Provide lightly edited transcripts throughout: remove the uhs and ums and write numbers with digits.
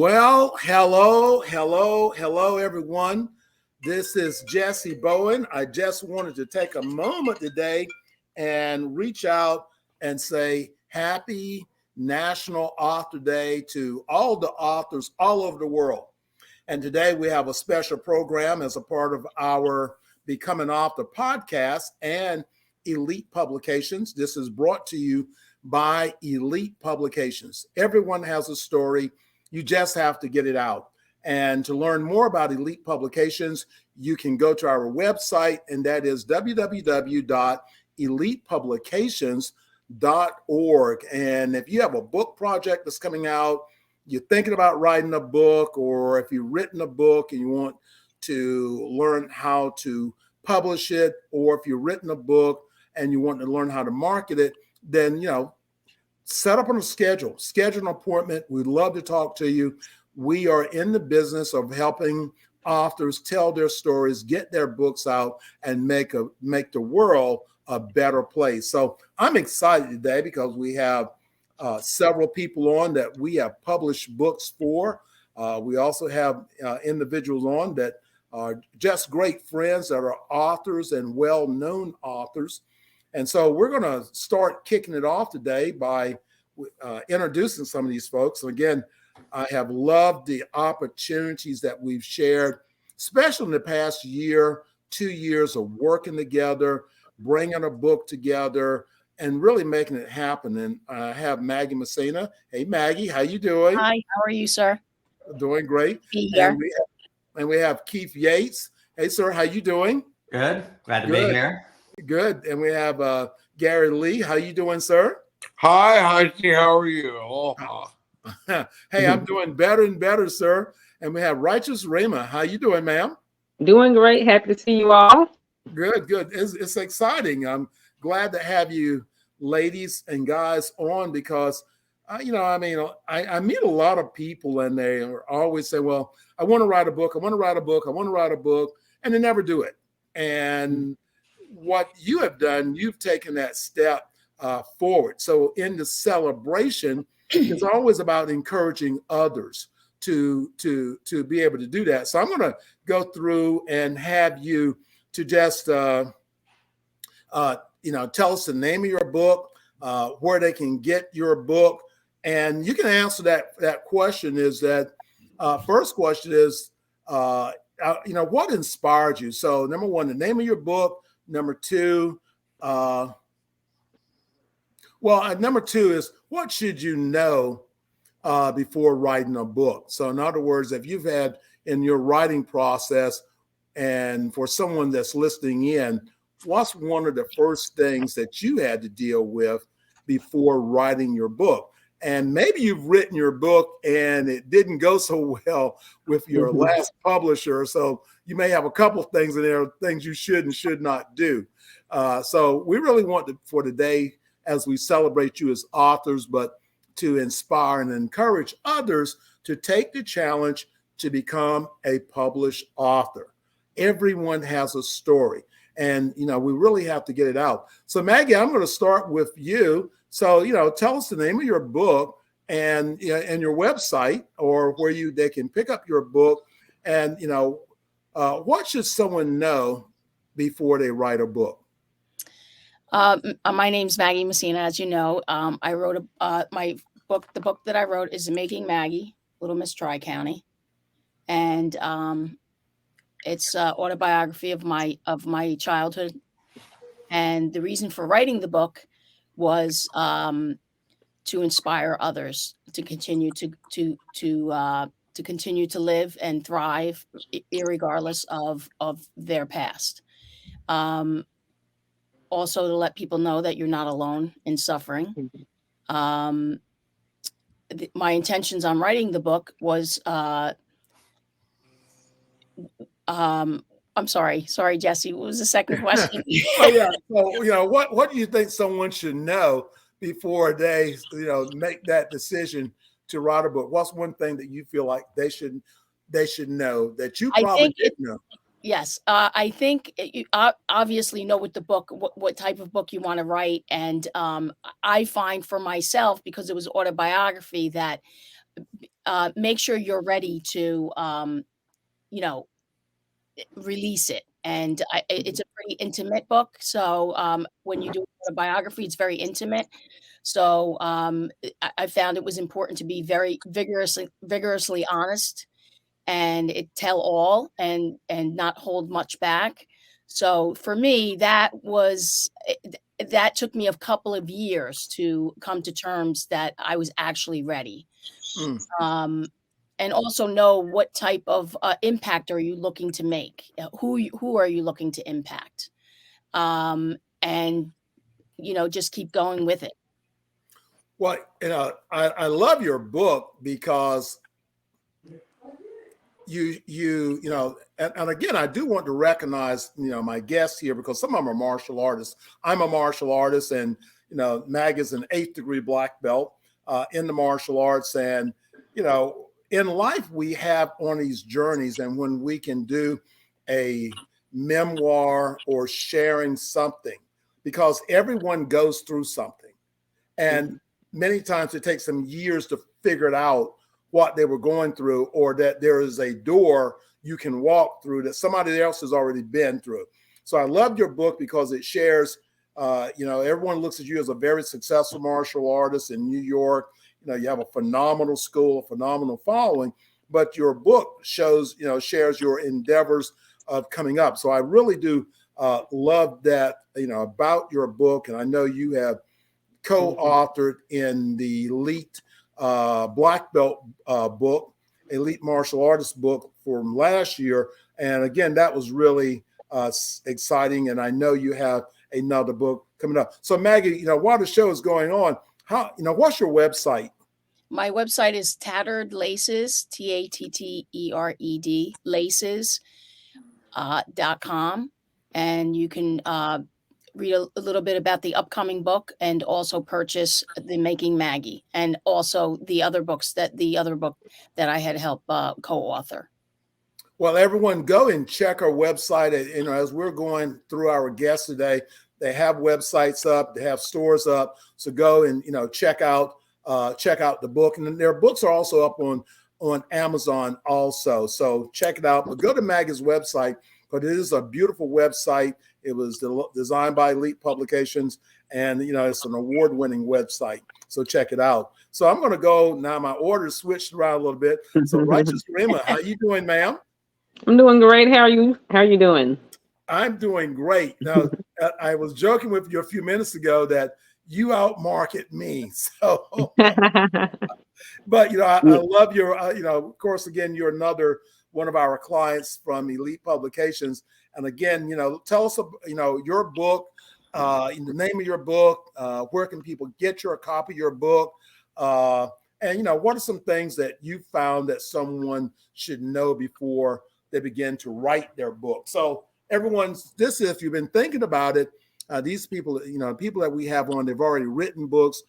Well, hello, everyone. This is Jessie Bowen. I just wanted to take a moment today and reach out and say happy National Author Day to all the authors all over the world. And today we have a special program as a part of our Becoming Author podcast and Elite Publications. This is brought to you by Elite Publications. Everyone has a story. You just have to get it out. And to learn more about Elite Publications, you can go to our website, and that is www.elitepublications.org. And if you have a book project that's coming out, you're thinking about writing a book, or if you've written a book and you want to learn how to publish it, or if you've written a book and you want to learn how to market it, then, set up on a schedule an appointment. We'd love to talk to you. We are in the business of helping authors tell their stories, get their books out, and make the world a better place. So I'm excited today because we have several people on that we have published books for. We also have individuals on that are just great friends that are authors and well-known authors. And so we're going to start kicking it off today by introducing some of these folks. And again, I have loved the opportunities that we've shared, especially in the past year, 2 years of working together, bringing a book together, and really making it happen. And I have Maggie Messina. Hey, Maggie, how you doing? Hi, how are you, sir? Doing great. Be here. And we have Keith Yates. Hey, sir, how you doing? Good. Glad to be here. Good. And we have Gary Lee. How you doing, sir? Hi, Heidi. How are you? Aloha. Hey, I'm doing better and better, sir. And we have Righteous Rima. How you doing, ma'am? Doing great. Happy to see you all. Good. It's exciting. I'm glad to have you ladies and guys on because, I meet a lot of people and they are always say, well, I want to write a book. And they never do it. And what you have done, you've taken that step forward. So in the celebration, it's always about encouraging others to be able to do that. So I'm going to go through and have you to just tell us the name of your book, where they can get your book, and you can answer that question. Is that first question is what inspired you? So number one, the name of your book. Number two, number two is what should you know before writing a book? So in other words, if you've had in your writing process, and for someone that's listening in, what's one of the first things that you had to deal with before writing your book? And maybe you've written your book and it didn't go so well with your last publisher. So you may have a couple of things in there, things you should and should not do. So we really want for today, as we celebrate you as authors, but to inspire and encourage others to take the challenge to become a published author. Everyone has a story, and we really have to get it out. So Maggie, I'm going to start with you. So tell us the name of your book and your website, or where they can pick up your book, and what should someone know before they write a book? My name's Maggie Messina. As you know, I wrote my book. The book that I wrote is Making Maggie, Little Miss Tri-County, and it's autobiography of my childhood. And the reason for writing the book was to inspire others to continue to continue to live and thrive, irregardless of their past. Also, to let people know that you're not alone in suffering. My intentions on writing the book was I'm sorry, Jessie. What was the second question? So, what do you think someone should know before they, make that decision to write a book? What's one thing that you feel like they should know that you probably didn't know? Yes, I think you obviously know with the book what type of book you want to write, and I find for myself, because it was autobiography, that make sure you're ready to, release it. And it's a pretty intimate book. So when you do a biography, it's very intimate. So I found it was important to be very vigorously honest and tell all and not hold much back. So for me, that took me a couple of years to come to terms that I was actually ready. Mm. And also know what type of impact are you looking to make? Who are you looking to impact? And just keep going with it. Well, I love your book because and again, I do want to recognize, my guests here, because some of them are martial artists. I'm a martial artist, and, Mag is an 8th degree black belt in the martial arts. And, in life, we have on these journeys, and when we can do a memoir or sharing something, because everyone goes through something. And many times it takes them years to figure it out, what they were going through, or that there is a door you can walk through that somebody else has already been through. So I love your book because it shares, everyone looks at you as a very successful martial artist in New York. You have a phenomenal school, a phenomenal following, but your book shares your endeavors of coming up. So I really do love that, about your book. And I know you have co-authored in the Elite Black Belt book, Elite Martial Artist book from last year. And again, that was really exciting. And I know you have another book coming up. So Maggie, while the show is going on, what's your website? My website is Tattered Laces, TATTERED, laces.com. And you can read a little bit about the upcoming book and also purchase the Making Maggie and also the other book that I had helped co-author. Well, everyone go and check our website. As we're going through our guests today, they have websites up, they have stores up. So go and, check out the book. And then their books are also up on Amazon also. So check it out, but go to Maggie's website, but it is a beautiful website. It was designed by Elite Publications, and it's an award-winning website. So check it out. So I'm going to go now. My order switched around a little bit. So Righteous Rima, how you doing, ma'am? I'm doing great. How are you? How are you doing? I'm doing great. Now, I was joking with you a few minutes ago that you outmarket me. So, but I love your. Of course, again, you're another one of our clients from Elite Publications. And again, tell us, your book, the name of your book, where can people get a copy of your book? And, what are some things that you found that someone should know before they begin to write their book? So if you've been thinking about it, these people, people that we have on, they've already written books.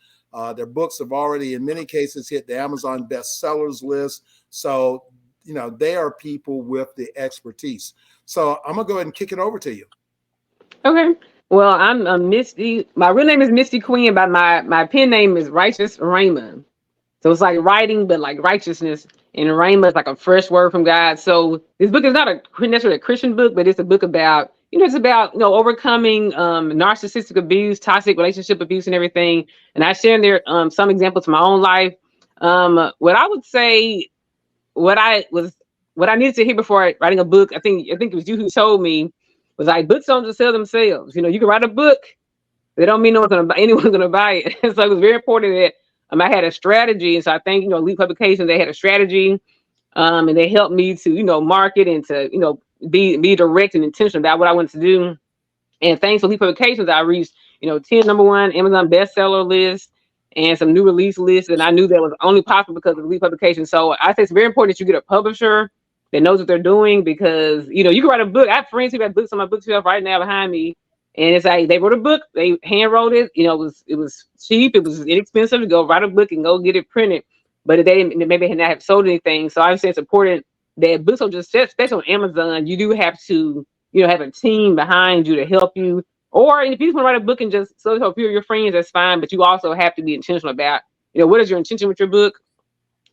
Their books have already, in many cases, hit the Amazon bestsellers list. So, they are people with the expertise. So I'm going to go ahead and kick it over to you. Okay. Well, I'm Misty. My real name is Misty Queen, but my pen name is Righteous Rima. So it's like writing, but like righteousness. And Rima is like a fresh word from God. So this book is not necessarily a Christian book, but it's a book about, overcoming narcissistic abuse, toxic relationship abuse, and everything. And I share in there some examples from my own life. What I would say, what I needed to hear before writing a book, I think it was you who told me, was like, books don't just sell themselves. You can write a book, they don't mean anyone's gonna buy it. So it was very important that I had a strategy. And so I think, Elite Publications, they had a strategy, and they helped me to, market and to, be direct and intentional about what I wanted to do. And thanks to Elite Publications, I reached, 10 number one Amazon bestseller list and some new release lists. And I knew that was only possible because of Elite Publications. So I think it's very important that you get a publisher that knows what they're doing, because, you can write a book. I have friends who have books on my bookshelf right now behind me. And it's like, they wrote a book, they hand wrote it, it was cheap, it was inexpensive to go write a book and go get it printed, but they maybe had not have sold anything. So I would say it's important that books don't just set, especially on Amazon. You do have to, have a team behind you to help you. Or if you just want to write a book and just sell it to a few of your friends, that's fine. But you also have to be intentional about, what is your intention with your book?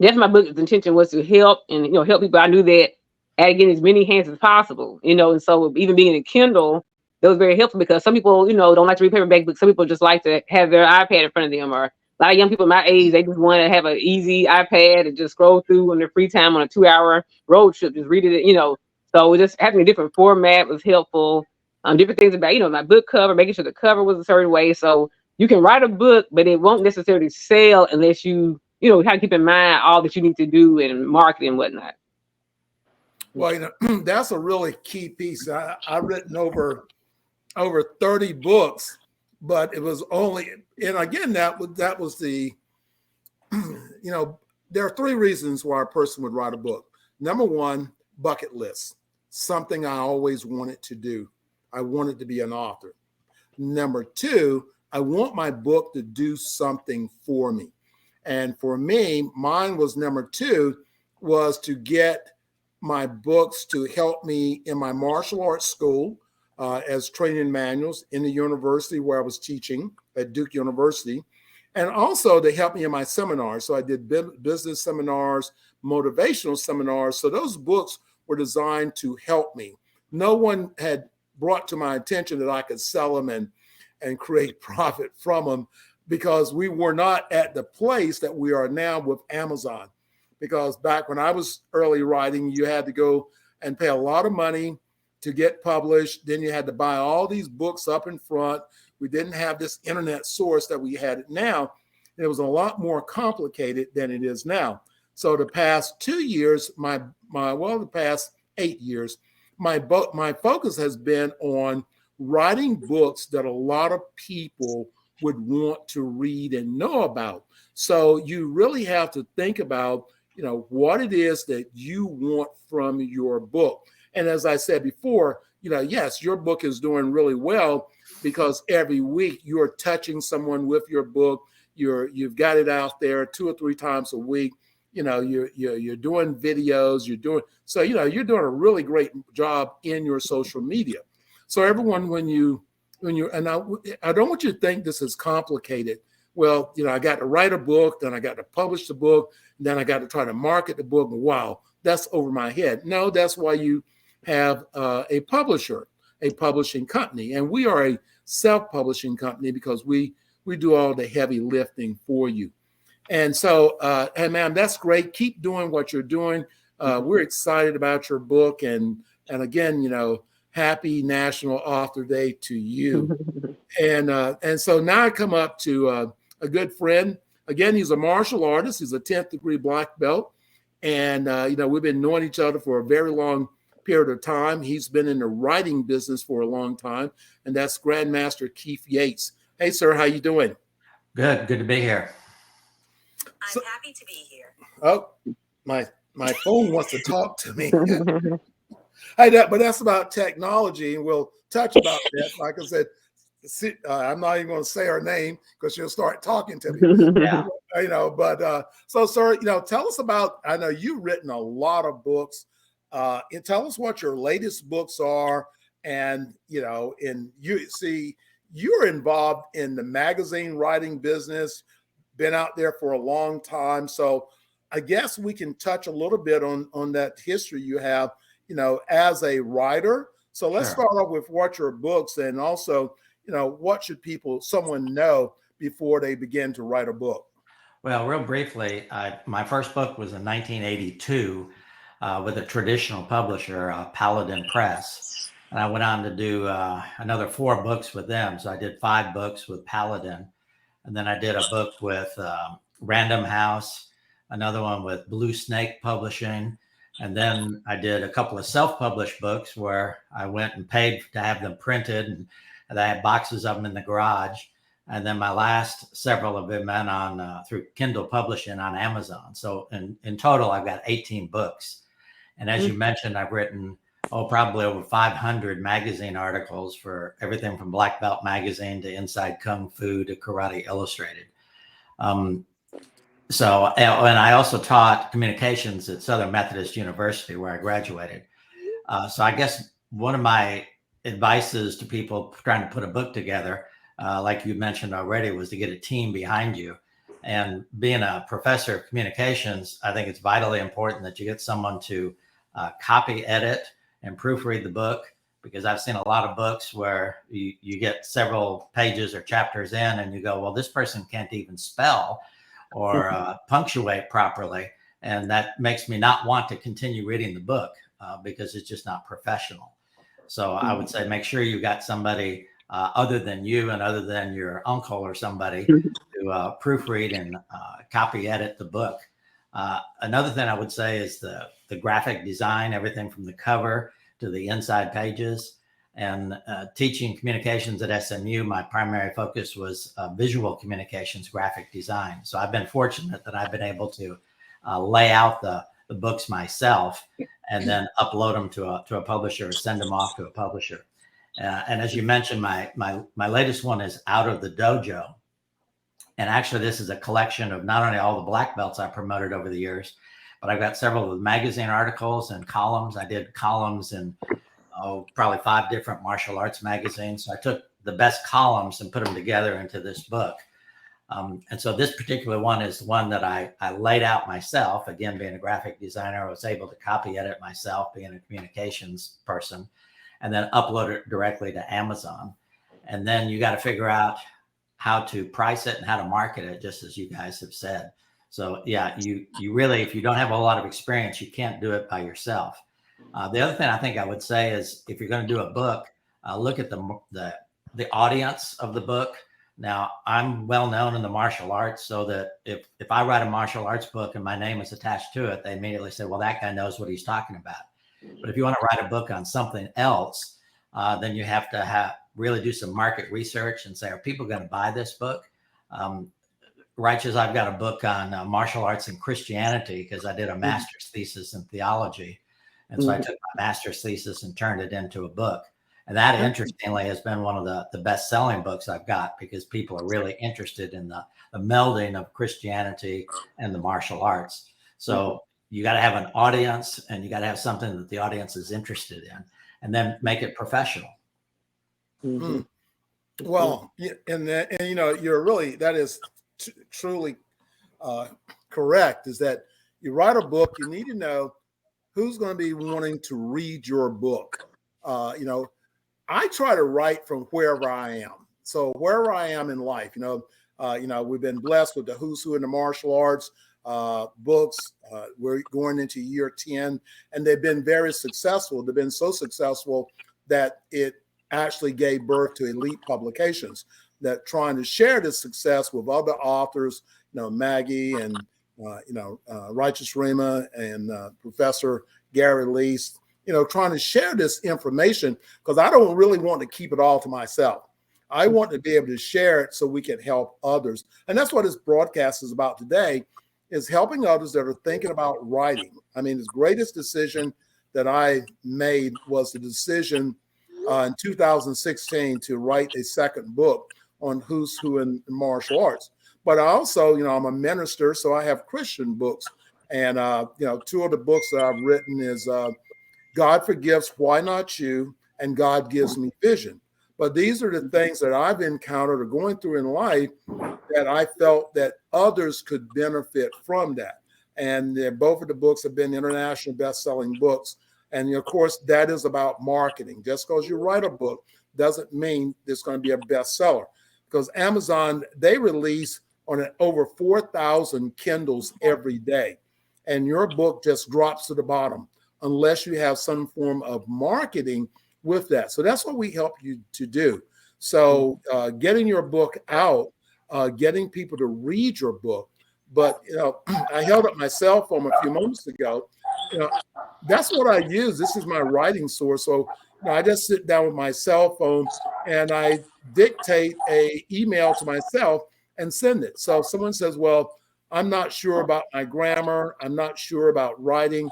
That's my book's intention, was to help and, help people. I knew that I had to get in as many hands as possible, and so even being in Kindle, that was very helpful because some people, don't like to read paperback books. Some people just like to have their iPad in front of them, or a lot of young people my age, they just want to have an easy iPad and just scroll through on their free time on a 2-hour road trip, just read it. So just having a different format was helpful. Different things about, my book cover, making sure the cover was a certain way. So you can write a book, but it won't necessarily sell unless you kind of keep in mind all that you need to do in marketing and whatnot. Well, that's a really key piece. I've written over 30 books, but it was only, and again, that was the, there are 3 reasons why a person would write a book. Number one, bucket list, something I always wanted to do. I wanted to be an author. Number 2, I want my book to do something for me. And for me, mine was number 2, was to get my books to help me in my martial arts school as training manuals in the university where I was teaching at Duke University, and also to help me in my seminars. So I did business seminars, motivational seminars. So those books were designed to help me. No one had brought to my attention that I could sell them and create profit from them, because we were not at the place that we are now with Amazon. Because back when I was early writing, you had to go and pay a lot of money to get published. Then you had to buy all these books up in front. We didn't have this internet source that we had now. It was a lot more complicated than it is now. So the past 2 years, the past 8 years, my focus has been on writing books that a lot of people would want to read and know about. So you really have to think about, what it is that you want from your book. And as I said before, yes, your book is doing really well because every week you're touching someone with your book. You've got it out there 2 or 3 times a week. You're doing videos. You're doing a really great job in your social media. So everyone, and I don't want you to think this is complicated. Well, I got to write a book, then I got to publish the book, then I got to try to market the book. Wow, that's over my head. No, that's why you have a publisher, a publishing company. And we are a self-publishing company because we do all the heavy lifting for you. And so, and ma'am, that's great. Keep doing what you're doing. We're excited about your book. And again, happy National Author Day to you. And so now I come up to a good friend. Again, he's a martial artist. He's a 10th degree black belt. And, we've been knowing each other for a very long period of time. He's been in the writing business for a long time. And that's Grandmaster Keith Yates. Hey, sir, how you doing? Good to be here. I'm happy to be here. Oh, my phone wants to talk to me. Hey, but that's about technology, and we'll touch about that. Like I said, I'm not even going to say her name because she'll start talking to me. Yeah. So, sir, tell us about. I know you've written a lot of books. And tell us what your latest books are, and you're involved in the magazine writing business. Been out there for a long time, so I guess we can touch a little bit on that history you have, as a writer. So let's Sure. start off with what your books, and also, what should someone know before they begin to write a book? Well, real briefly, my first book was in 1982 with a traditional publisher, Paladin Press. And I went on to do another 4 books with them. So I did 5 books with Paladin. And then I did a book with Random House, another one with Blue Snake Publishing. And then I did a couple of self-published books where I went and paid to have them printed, and I had boxes of them in the garage. And then my last several have been on through Kindle publishing on Amazon. So in total, I've got 18 books. And as you mentioned, I've written, probably over 500 magazine articles for everything from Black Belt Magazine to Inside Kung Fu to Karate Illustrated. And I also taught communications at Southern Methodist University, where I graduated. So I guess one of my advices to people trying to put a book together, like you mentioned already, was to get a team behind you. And being a professor of communications, I think it's vitally important that you get someone to copy edit and proofread the book, because I've seen a lot of books where you get several pages or chapters in and you go, well, this person can't even spell or punctuate properly. And that makes me not want to continue reading the book because it's just not professional. So I would say make sure you got somebody other than you and other than your uncle or somebody to proofread and copy edit the book. Another thing I would say is the graphic design, everything from the cover to the inside pages. And teaching communications at SMU, my primary focus was visual communications, graphic design. So I've been fortunate that I've been able to lay out the books myself and then upload them to a publisher or send them off to a publisher. And as you mentioned, my latest one is Out of the Dojo. And actually, this is a collection of not only all the black belts I promoted over the years, but I've got several of the magazine articles and columns. I did columns in probably 5 different martial arts magazines. So I took the best columns and put them together into this book. And so this particular one is the one that I laid out myself. Again, being a graphic designer, I was able to copy edit myself, being a communications person, and then upload it directly to Amazon. And then you got to figure out how to price it and how to market it, just as you guys have said. So yeah, you really, if you don't have a lot of experience, you can't do it by yourself. The other thing I think I would say is if you're going to do a book, look at the audience of the book. Now, I'm well known in the martial arts, so that if I write a martial arts book and my name is attached to it, they immediately say, well, that guy knows what he's talking about. But if you want to write a book on something else, then you have to really do some market research and say, are people going to buy this book? Righteous, I've got a book on martial arts and Christianity because I did a master's thesis in theology. And so I took my master's thesis and turned it into a book. And that, interestingly, has been one of the best-selling books I've got, because people are really interested in the melding of Christianity and the martial arts. So you got to have an audience, and you got to have something that the audience is interested in, and then make it professional. Well, and you know, that is truly correct. Is that you write a book, you need to know who's going to be wanting to read your book. You know, I try to write from wherever I am. So wherever I am in life, you know, we've been blessed with the who's who in the martial arts books. We're going into year 10, and they've been very successful. They've been so successful that it actually gave birth to elite publications that trying to share this success with other authors, you know, Maggie and, Righteous Rima and Professor Gary Lease, you know, trying to share this information, because I don't really want to keep it all to myself. I want to be able to share it so we can help others. And that's what this broadcast is about today, is helping others that are thinking about writing. I mean, the greatest decision that I made was the decision in 2016 to write a second book on who's who in martial arts. But I also, you know, I'm a minister, so I have Christian books. And, 2 of the books that I've written is God Forgives, Why Not You, and God Gives Me Vision. But these are the things that I've encountered or going through in life that I felt that others could benefit from that. And both of the books have been international best-selling books. And of course, that is about marketing. Just because you write a book doesn't mean it's going to be a bestseller. Because Amazon, they release on over 4,000 Kindles every day. And your book just drops to the bottom unless you have some form of marketing with that. So that's what we help you to do. So getting your book out, getting people to read your book. But, you know, I held up my cell phone a few moments ago. You know, that's what I use. This is my writing source. So you know, I just sit down with my cell phone and I dictate an email to myself and send it. So if someone says, well, I'm not sure about my grammar, I'm not sure about writing,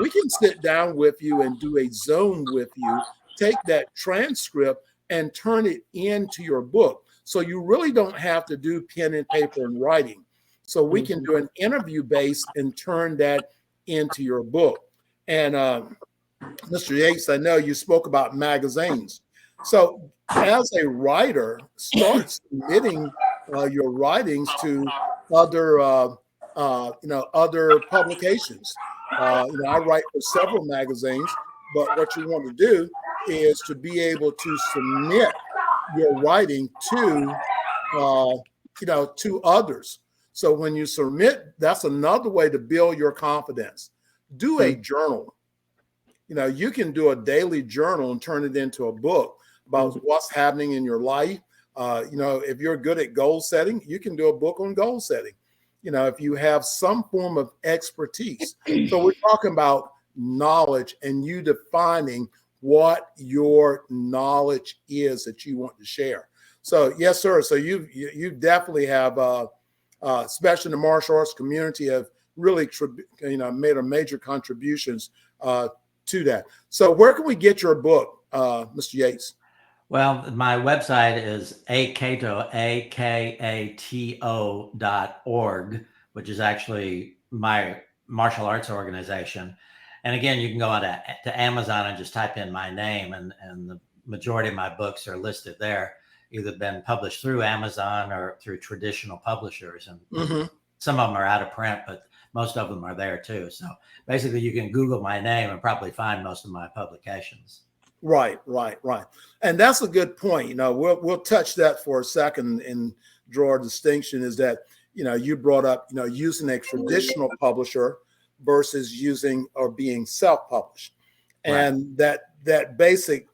we can sit down with you and do a Zoom with you, take that transcript and turn it into your book. So you really don't have to do pen and paper and writing. So we can do an interview base and turn that into your book. And Mr. Yates, I know you spoke about magazines. So as a writer, start submitting your writings to other other publications. I write for several magazines, but what you want to do is to be able to submit your writing to to others. So when you submit, that's another way to build your confidence. Do a journal. You can do a daily journal and turn it into a book about what's happening in your life. If you're good at goal setting, you can do a book on goal setting. If you have some form of expertise. So we're talking about knowledge and you defining what your knowledge is that you want to share. So yes, sir. So you definitely have, especially in the martial arts community, have really made a major contributions to that. So where can we get your book, Mr. Yates? Well, my website is akato.org, which is actually my martial arts organization. And again, you can go on to Amazon and just type in my name, and the majority of my books are listed there, either been published through Amazon or through traditional publishers. And some of them are out of print, but most of them are there too. So basically you can Google my name and probably find most of my publications. Right. And that's a good point. We'll touch that for a second and draw a distinction is that, you brought up, using a traditional publisher versus using or being self-published. Right. And that basic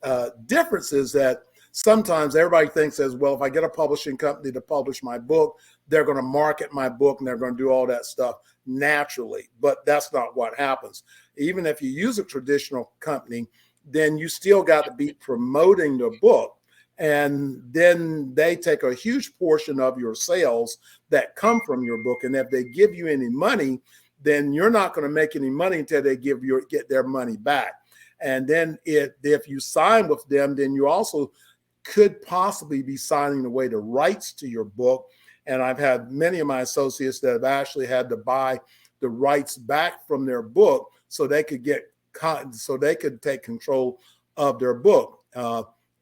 difference is that sometimes everybody thinks as well, if I get a publishing company to publish my book, they're going to market my book and they're going to do all that stuff naturally. But that's not what happens. Even if you use a traditional company, then you still got to be promoting the book. And then they take a huge portion of your sales that come from your book. And if they give you any money, then you're not going to make any money until they get their money back. And then if you sign with them, then you also could possibly be signing away the rights to your book. And I've had many of my associates that have actually had to buy the rights back from their book so they could take control of their book.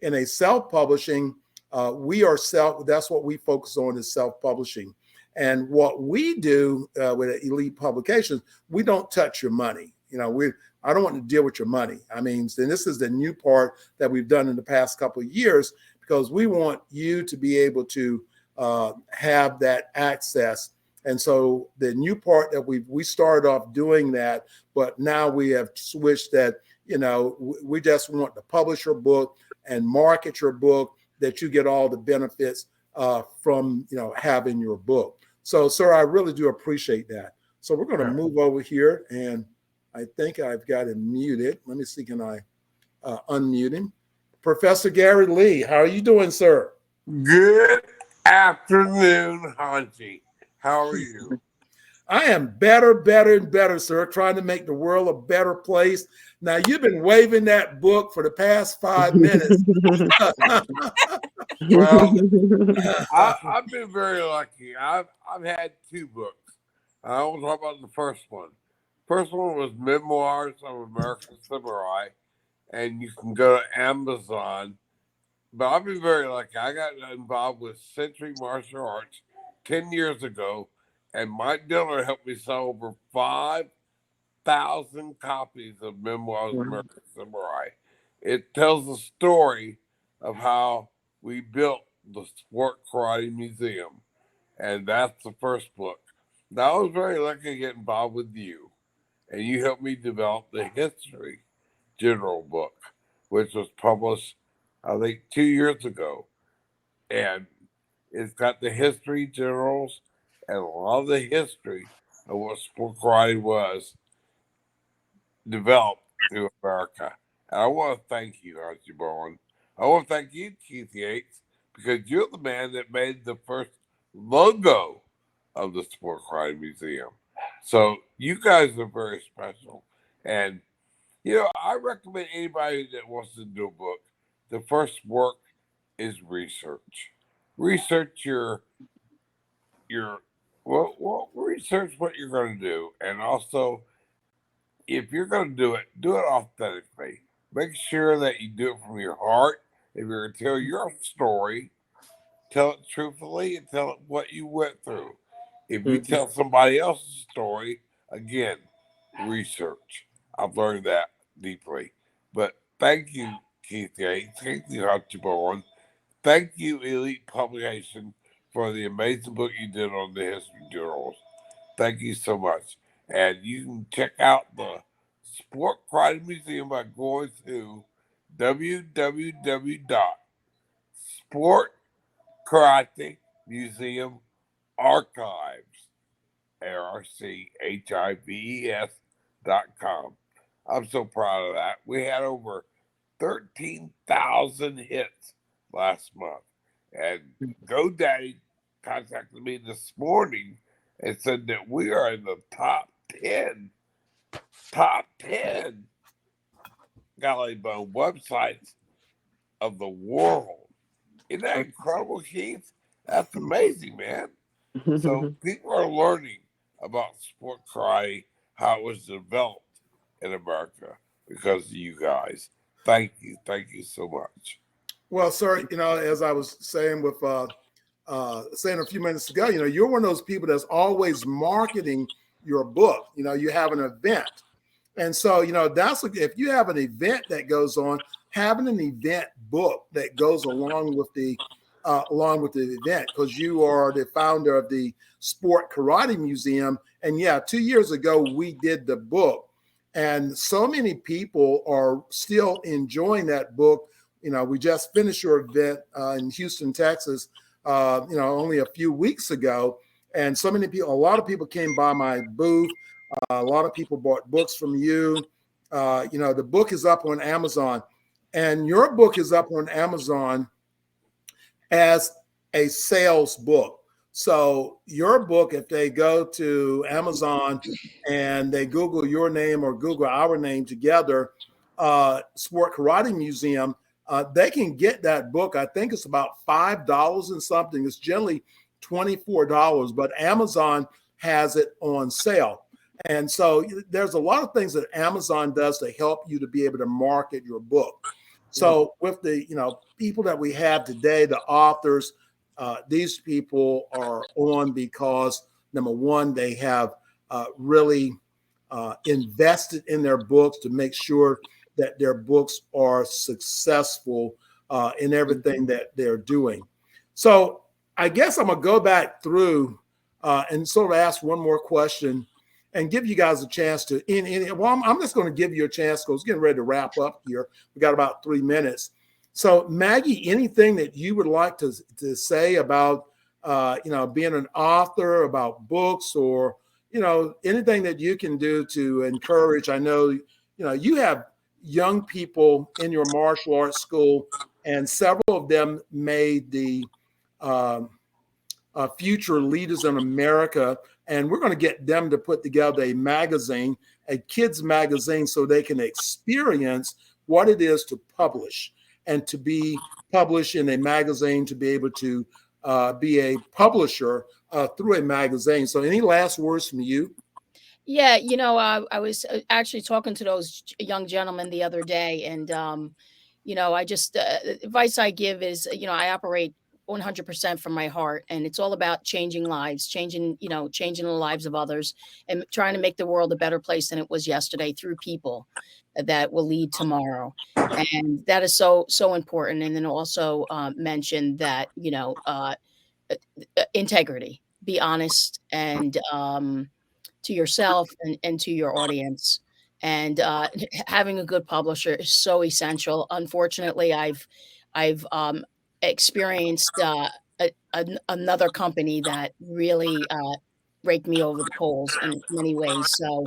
In a self-publishing, that's what we focus on is self-publishing. And what we do with Elite Publications, we don't touch your money. I don't want to deal with your money. I mean, and this is the new part that we've done in the past couple of years, because we want you to be able to have that access. And so the new part that we started off doing that, but now we have switched that, we just want to publish your book and market your book, that you get all the benefits from, having your book. So, sir, I really do appreciate that. So we're going to move over here, and I think I've got him muted. Let me see, can I unmute him? Professor Gary Lee, how are you doing, sir? Good afternoon, Hanji. How are you? I am better, and better, sir, trying to make the world a better place. Now, you've been waving that book for the past 5 minutes. Well, I've been very lucky. I've had 2 books. I will talk about the first one. First one was Memoirs of American Samurai, and you can go to Amazon. But I've been very lucky. I got involved with Century Martial Arts 10 years ago, and Mike Diller helped me sell over 5,000 copies of Memoirs of American Samurai. It tells the story of how we built the Sport Karate Museum, and that's the first book. Now, I was very lucky to get involved with you, and you helped me develop the History General book, which was published, I think, 2 years ago. And it's got the history generals and a lot of the history of what sport karate was developed through America. And I want to thank you, Jessie Bowen. I want to thank you, Keith Yates, because you're the man that made the first logo of the Sport Karate Museum. So you guys are very special. And, I recommend anybody that wants to do a book, the first work is research. Research research what you're going to do. And also, if you're going to do it authentically. Make sure that you do it from your heart. If you're going to tell your story, tell it truthfully and tell it what you went through. If you tell somebody else's story, again, research. I've learned that deeply. But thank you, Keith Gates. Thank you, Jessie Bowen. Thank you, Elite Publication, for the amazing book you did on the history journals. Thank you so much. And you can check out the Sport Karate Museum by going to www.sportkarate.museum.archives.com. I'm so proud of that. We had over 13,000 hits last month. And GoDaddy contacted me this morning and said that we are in the top 10 Golly Bone websites of the world. Isn't that incredible, Keith? That's amazing, man. So people are learning about sport karate, how it was developed in America because of you guys. Thank you so much. Well, sir, as I was saying saying a few minutes ago, you're one of those people that's always marketing your book. You have an event. And so, if you have an event that goes on, having an event book that goes along with the event, because you are the founder of the Sport Karate Museum. And 2 years ago, we did the book. And so many people are still enjoying that book. We just finished your event in Houston, Texas, only a few weeks ago. And so many people, a lot of people came by my booth. A lot of people bought books from you. The book is up on Amazon, and your book is up on Amazon as a sales book. So your book, if they go to Amazon and they Google your name or Google our name together, Sport Karate Museum, they can get that book. I think it's about $5 and something. It's generally $24, but Amazon has it on sale. And so there's a lot of things that Amazon does to help you to be able to market your book. So with the people that we have today, the authors, these people are on because, number one, they have really invested in their books to make sure that their books are successful in everything that they're doing. So I guess I'm going to go back through and sort of ask one more question and give you guys a chance to, I'm just going to give you a chance because it's getting ready to wrap up here. We got about 3 minutes. So Maggie, anything that you would like to say about, being an author, about books, or, anything that you can do to encourage? I know, you have young people in your martial arts school, and several of them made the Future Leaders in America. And we're going to get them to put together a magazine, a kids magazine, so they can experience what it is to publish and to be published in a magazine, to be able to be a publisher through a magazine. So any last words from you? Yeah, I was actually talking to those young gentlemen the other day, and I just the advice I give is, I operate 100% from my heart, and it's all about changing lives, changing the lives of others, and trying to make the world a better place than it was yesterday through people that will lead tomorrow. And that is so important. And then also mention that integrity, be honest, and to yourself and to your audience. And having a good publisher is so essential. Unfortunately, I've experienced another company that really raked me over the coals in many ways. So,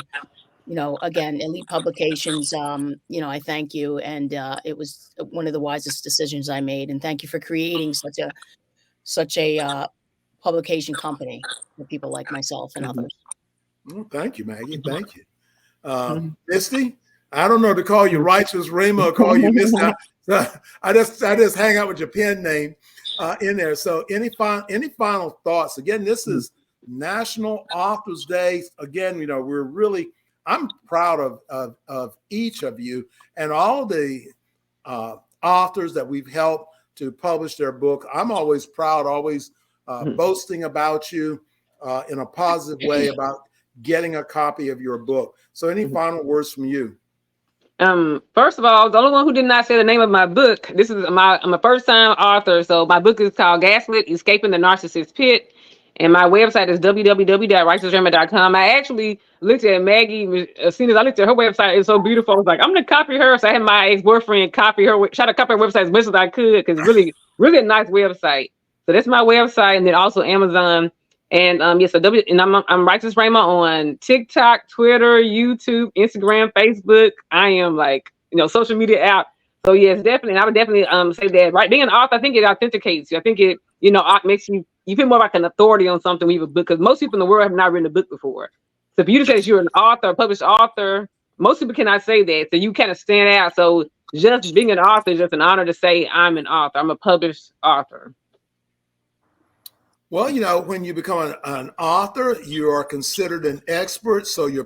again, Elite Publications, I thank you. And it was one of the wisest decisions I made. And thank you for creating such a publication company for people like myself and others. Well, thank you, Maggie. Thank you. Misty, I don't know to call you Righteous Rima or call you Misty. I just hang out with your pen name in there. So any final thoughts? Again, this is National Authors Day. Again, I'm proud of each of you and all the authors that we've helped to publish their book. I'm always proud, always boasting about you. in a positive way about getting a copy of your book. So any final words from you? First of all, the only one who did not say the name of my book. I'm a first time author, so my book is called Gaslit: Escaping the Narcissist Pit, and my website is www.righteousrema.com. I actually looked at Maggie as soon as I looked at her website. It's so beautiful. I was like, I'm gonna copy her. So I had my ex-boyfriend try to copy her website as much as I could because really, really a nice website. So that's my website, and then also Amazon. And yes, I'm Righteous Rama on TikTok, Twitter, YouTube, Instagram, Facebook. I am like, social media app. So yes, definitely. And I would definitely say that being an author, I think it authenticates you. I think it, makes you feel more like an authority on something when you have a book, because most people in the world have not written a book before. So if you say you're an author, a published author, most people cannot say that. So you kind of stand out. So just being an author is just an honor to say I'm an author. I'm a published author. Well, when you become an author, you are considered an expert, so you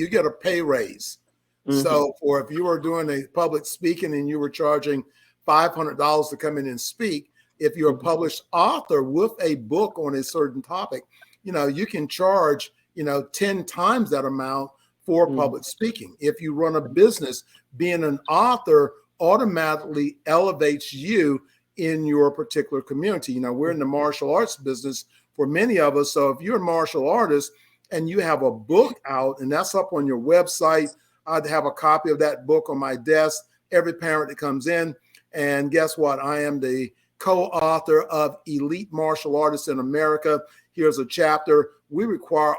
get a pay raise. Mm-hmm. So if you were doing a public speaking and you were charging $500 to come in and speak, if you're a published author with a book on a certain topic, you can charge, 10 times that amount for public speaking. If you run a business, being an author automatically elevates you in your particular community. We're in the martial arts business for many of us. So if you're a martial artist and you have a book out and that's up on your website, I'd have a copy of that book on my desk, every parent that comes in. And guess what? I am the co-author of Elite Martial Artists in America. Here's a chapter. We require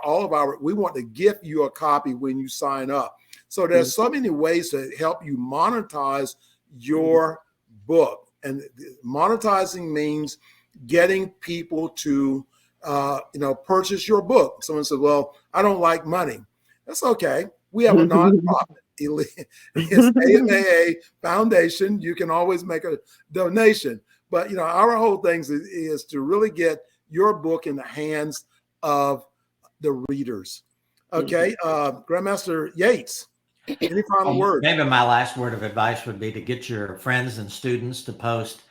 we want to gift you a copy when you sign up. So there's so many ways to help you monetize your book. And monetizing means getting people to, purchase your book. Someone says, well, I don't like money. That's okay. We have a nonprofit. It's AMAA Foundation. You can always make a donation. But, our whole thing is to really get your book in the hands of the readers. Okay. Grandmaster Yates. Any final words? Maybe my last word of advice would be to get your friends and students to post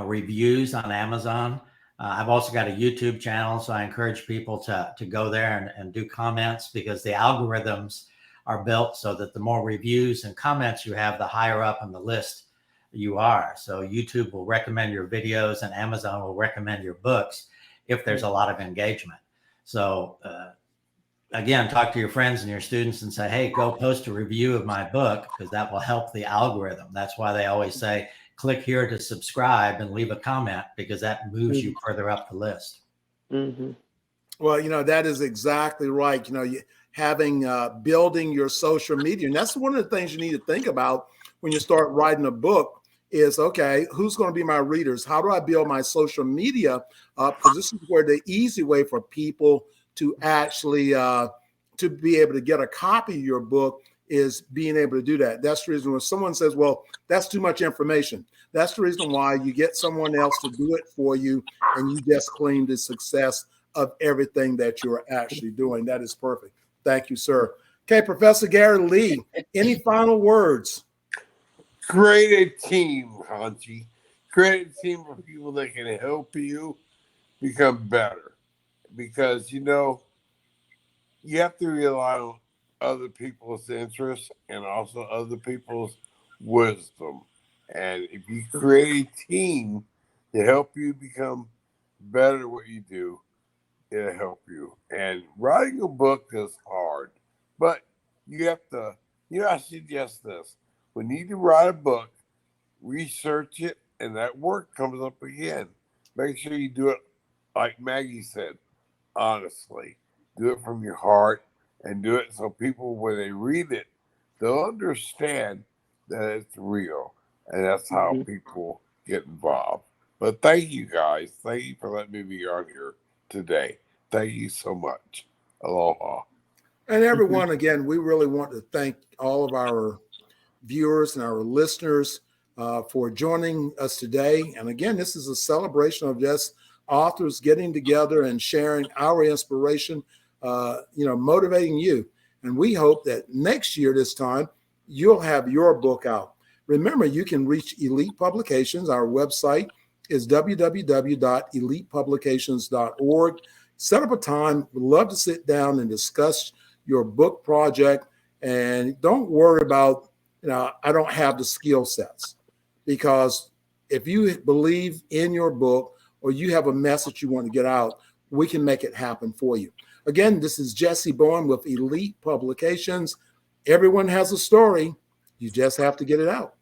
reviews on Amazon. I've also got a YouTube channel, so I encourage people to go there and do comments, because the algorithms are built so that the more reviews and comments you have, the higher up on the list you are. So YouTube will recommend your videos and Amazon will recommend your books if there's a lot of engagement. So again, talk to your friends and your students and say, hey, go post a review of my book, because that will help the algorithm. That's why they always say, click here to subscribe and leave a comment, because that moves you further up the list. Mm-hmm. Well, that is exactly right. Building your social media. And that's one of the things you need to think about when you start writing a book is, okay, who's going to be my readers? How do I build my social media up? Because this is where the easy way for people to actually to be able to get a copy of your book is being able to do that. That's the reason when someone says, well, that's too much information. That's the reason why you get someone else to do it for you, and you just claim the success of everything that you're actually doing. That is perfect. Thank you, sir. Okay, Professor Gary Lee, any final words? Create a team, Hanji. Create a team of people that can help you become better. Because, you have to rely on other people's interests and also other people's wisdom. And if you create a team to help you become better at what you do, it'll help you. And writing a book is hard, but you have to, I suggest this. When you need to write a book, research it, and that work comes up again. Make sure you do it like Maggie said, honestly. Do it from your heart, and do it so people, when they read it, they'll understand that it's real. And that's how people get involved. But thank you, guys. Thank you for letting me be on here today. Thank you so much. Aloha. And everyone, again, we really want to thank all of our viewers and our listeners for joining us today. And again, this is a celebration of just authors getting together and sharing our inspiration, motivating you. And we hope that next year, this time, you'll have your book out. Remember, you can reach Elite Publications. Our website is www.elitepublications.org. set up a time. We'd love to sit down and discuss your book project. And don't worry about, I don't have the skill sets, because if you believe in your book or you have a message you want to get out, we can make it happen for you. Again, this is Jessie Bowen with Elite Publications. Everyone has a story. You just have to get it out.